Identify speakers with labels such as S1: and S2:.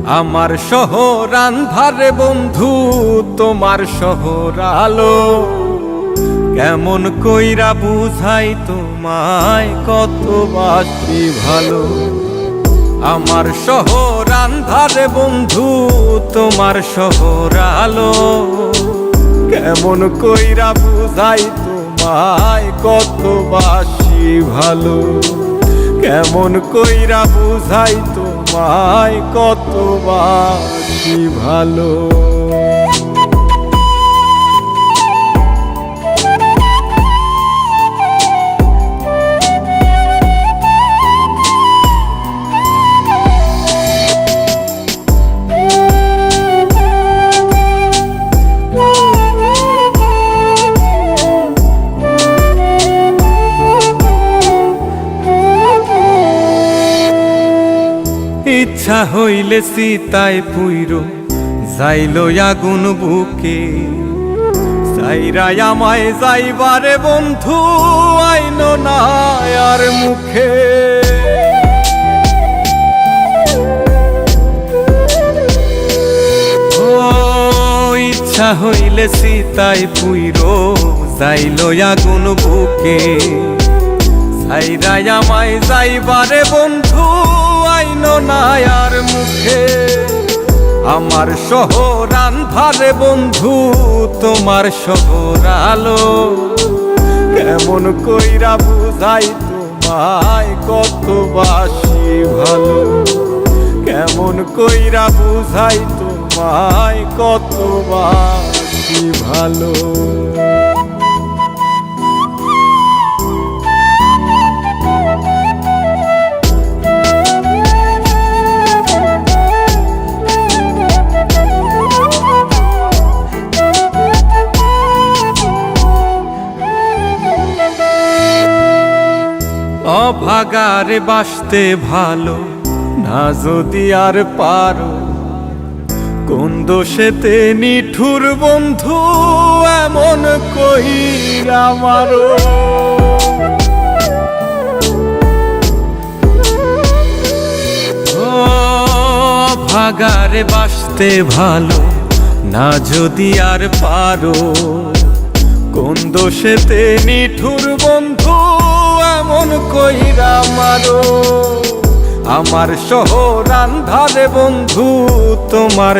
S1: আমার শহর আন্ধারে বন্ধু, তোমার শহর আলো। কেমন কইরা বুঝাই তোমায়, কত বাসি ভালো। আমার শহর আন্ধারে বন্ধু, তোমার শহর আলো। কেমন কইরা বুঝাই তোমায়, কত বাসি ভালো। কেমন কইরা বুঝাই তোমায়, কত বাসি ভালো। ইচ্ছা হইলে সীতায় পুইরো যাইল আগুন বুকে। সাইরাই আমায় যাইবারে বন্ধু, আইন না আর মুখে। ও ইচ্ছা হইলে সীতায় পুইরো যাইল আগুন বুকে। সাইরাই আমায় যাইবারে বন্ধু, আইন না আর মুখে। আমার শহর আন্ধারে বন্ধু, তোমার শহর আলো। কেমন কইরা বুঝাই তোমায়, কত বাসি ভালো। কেমন কইরা বুঝাই তোমায়, কত বাসি ভালো। অভাগারে বাসতে ভালো না যদি আর পারো। কোন দোষেতে নিঠুর বন্ধু, এমন কইরা মারো। অভাগারে বাসতে ভালো না যদি আর পারো। কোন দোষেতে নিঠুর বন্ধু, এমন কইরা মারো। আমার শহর আন্ধারে বন্ধু, তোমার